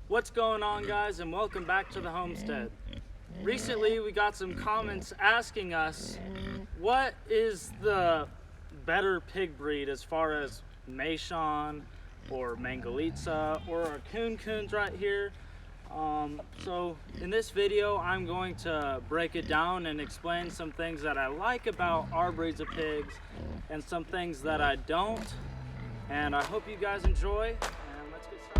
What's going on, guys, and welcome back to the Homestead. Recently we got some comments asking us what is the better pig breed as far as Meishan or Mangalitsa or our Kunes right here. So in this video I'm going to break it down and explain some things that I like about our breeds of pigs and some things that I don't, and I hope you guys enjoy, and let's get started.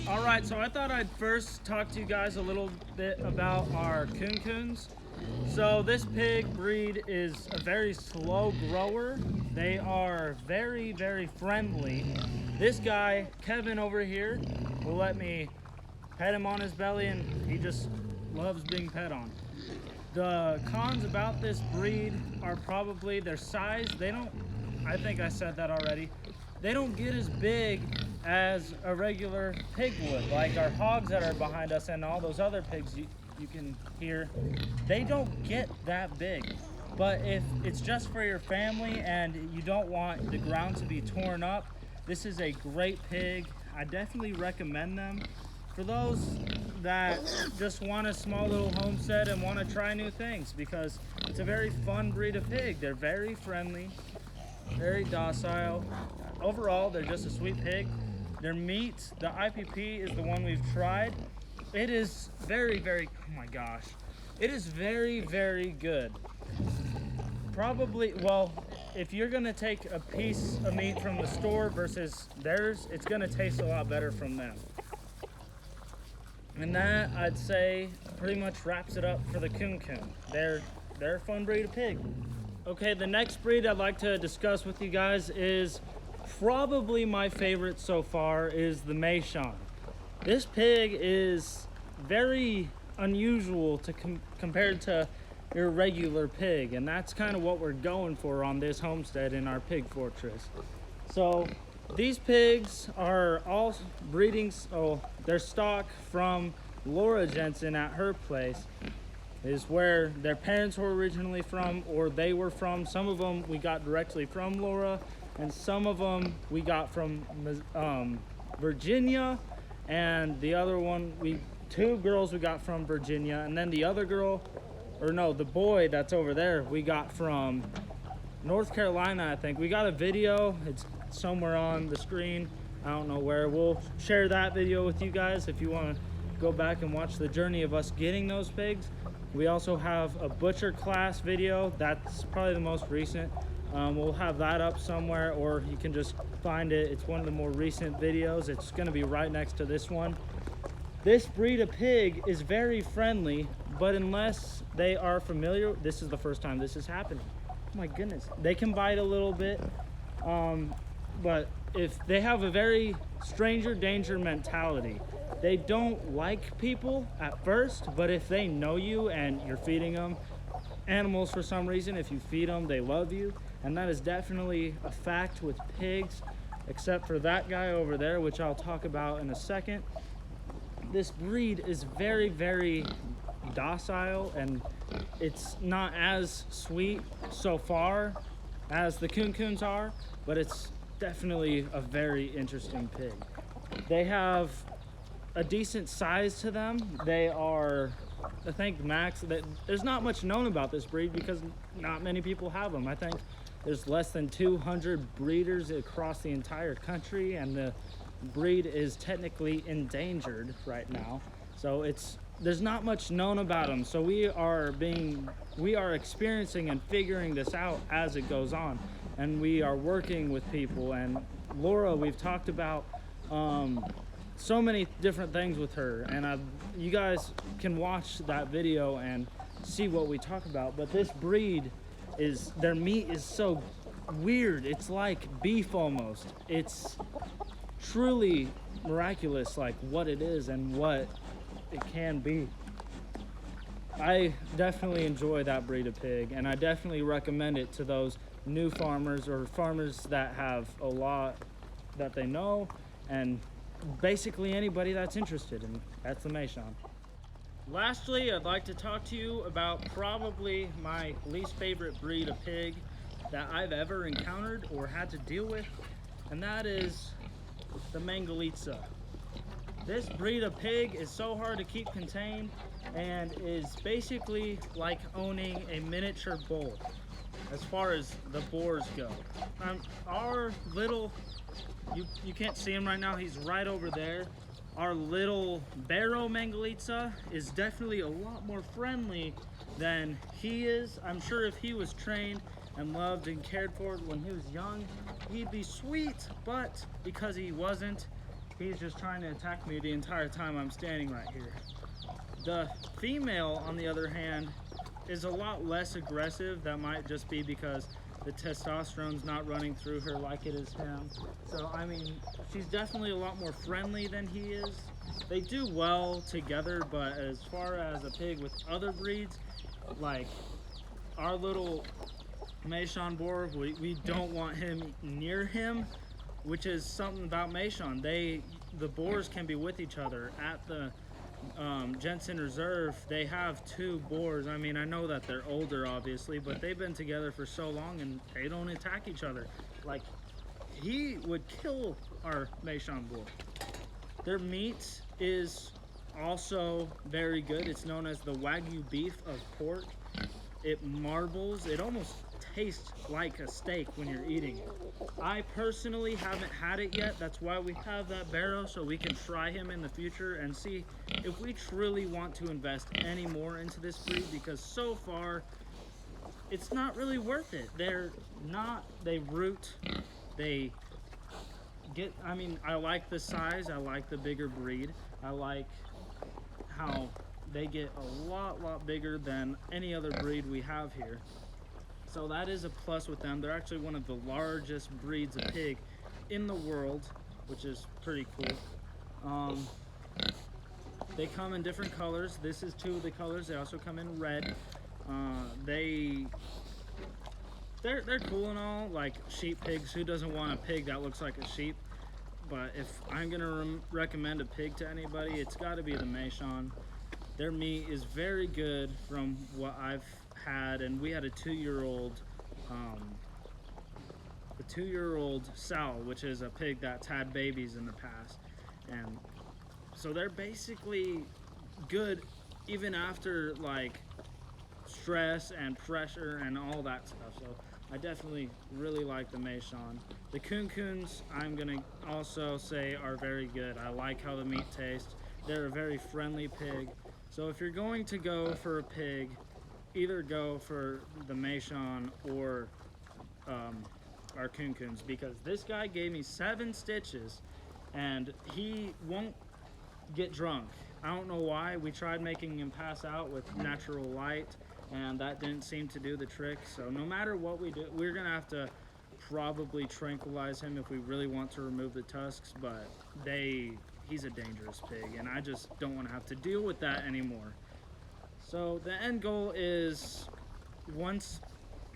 Alright, so I thought I'd first talk to you guys a little bit about our Kunes. So this pig breed is a very slow grower. They are very, very friendly. This guy, Kevin over here, will let me pet him on his belly, and he just loves being pet on. The cons about this breed are probably their size. I think I said that already. They don't get as big as a regular pig would, like our hogs that are behind us and all those other pigs you can hear. They don't get that big. But if it's just for your family and you don't want the ground to be torn up, this is a great pig. I definitely recommend them. For those that just want a small little homestead and want to try new things, because it's a very fun breed of pig. They're very friendly, very docile. Overall, they're just a sweet pig. Their meat, the IPP, is the one we've tried. It is very, very, oh my gosh. It is very, very good. Probably, well, if you're gonna take a piece of meat from the store versus theirs, it's gonna taste a lot better from them. And that, I'd say, pretty much wraps it up for the Kune. They're a fun breed of pig. Okay, the next breed I'd like to discuss with you guys is probably my favorite so far, is the Meishan. This pig is very unusual to compared to your regular pig, and that's kind of what we're going for on this homestead in our pig fortress. So these pigs are all breedings. Oh, they're stock from Laura Jensen at her place, is where their parents were originally from, or they were from. Some of them we got directly from Laura, and some of them we got from Virginia, and the other one, two girls we got from Virginia, and then the other girl, or no, the boy that's over there, we got from North Carolina, I think. We got a video, it's somewhere on the screen, I don't know where. We'll share that video with you guys if you want to go back and watch the journey of us getting those pigs. We also have a butcher class video, that's probably the most recent. We'll have that up somewhere, or you can just find it. It's one of the more recent videos. It's going to be right next to this one. This breed of pig is very friendly, but unless they are familiar, this is the first time this is happening. Oh my goodness. They can bite a little bit, but if they have a very stranger danger mentality, they don't like people at first, but if they know you and you're feeding them, animals for some reason, if you feed them, they love you. And that is definitely a fact with pigs, except for that guy over there, which I'll talk about in a second. This breed is very, very docile, and it's not as sweet so far as the Kunes are, but it's definitely a very interesting pig. They have a decent size to them. They are, I think, max. There's not much known about this breed because not many people have them. I think there's less than 200 breeders across the entire country, and the breed is technically endangered right now. So there's not much known about them. So we are experiencing and figuring this out as it goes on, and we are working with people. And Laura, we've talked about so many different things with her, and you guys can watch that video and see what we talk about. But this breed their meat is so weird. It's like beef almost. It's truly miraculous, like what it is and what it can be. I definitely enjoy that breed of pig, and I definitely recommend it to those new farmers or farmers that have a lot that they know, and basically anybody that's interested in. That's the Meishan. Lastly, I'd like to talk to you about probably my least favorite breed of pig that I've ever encountered or had to deal with, and that is the Mangalitsa. This breed of pig is so hard to keep contained and is basically like owning a miniature bull as far as the boars go. Our little, you can't see him right now, he's right over there. Our little barrow Mangalitsa is definitely a lot more friendly than he is. I'm sure if he was trained and loved and cared for when he was young, he'd be sweet, but because he wasn't, he's just trying to attack me the entire time I'm standing right here. The female, on the other hand, is a lot less aggressive. That might just be because the testosterone's not running through her like it is him. So, I mean, she's definitely a lot more friendly than he is. They do well together, but as far as a pig with other breeds, like our little Meishan boar, we don't want him near him, which is something about Meishan. The boars can be with each other. At the Jensen Reserve, they have 2 boars. I mean, I know that they're older, obviously, but they've been together for so long and they don't attack each other. Like, he would kill our Meishan boar. Their meat is also very good. It's known as the Wagyu beef of pork. It marbles. It almost tastes like a steak when you're eating it. I personally haven't had it yet. That's why we have that barrow, so we can try him in the future and see if we truly want to invest any more into this breed, because so far it's not really worth it. They root, they get, I mean, I like the size, I like the bigger breed, I like how they get a lot bigger than any other breed we have here. So that is a plus with them. They're actually one of the largest breeds of pig in the world, which is pretty cool. They come in different colors. This is 2 of the colors. They also come in red. They're cool and all, like sheep pigs. Who doesn't want a pig that looks like a sheep? But if I'm gonna recommend a pig to anybody, it's got to be the Meishan. Their meat is very good from what I've had, and we had a 2-year-old sow, which is a pig that's had babies in the past, and so they're basically good even after like stress and pressure and all that stuff. So I definitely really like the Meishan. The Kunes, I'm gonna also say, are very good. I like how the meat tastes. They're a very friendly pig. So if you're going to go for a pig, either go for the Meishan or our Kunes, because this guy gave me 7 stitches and he won't get drunk. I don't know why. We tried making him pass out with natural light and that didn't seem to do the trick. So no matter what we do, we're gonna have to probably tranquilize him if we really want to remove the tusks, but he's a dangerous pig and I just don't want to have to deal with that anymore. So the end goal is, once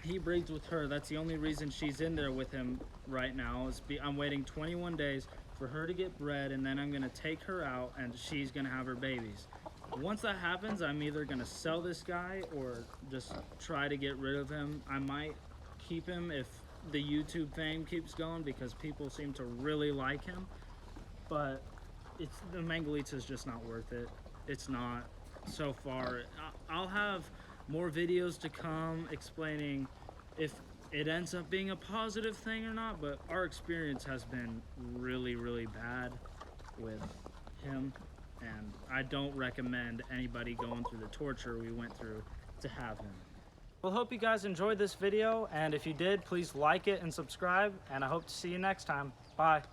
he breeds with her, that's the only reason she's in there with him right now, I'm waiting 21 days for her to get bred, and then I'm gonna take her out and she's gonna have her babies. Once that happens, I'm either gonna sell this guy or just try to get rid of him. I might keep him if the YouTube fame keeps going, because people seem to really like him, but the Mangalitsa is just not worth it. It's not. So far, I'll have more videos to come explaining if it ends up being a positive thing or not, but our experience has been really bad with him, and I don't recommend anybody going through the torture we went through to have him. Well, hope you guys enjoyed this video, and if you did, please like it and subscribe, and I hope to see you next time. Bye.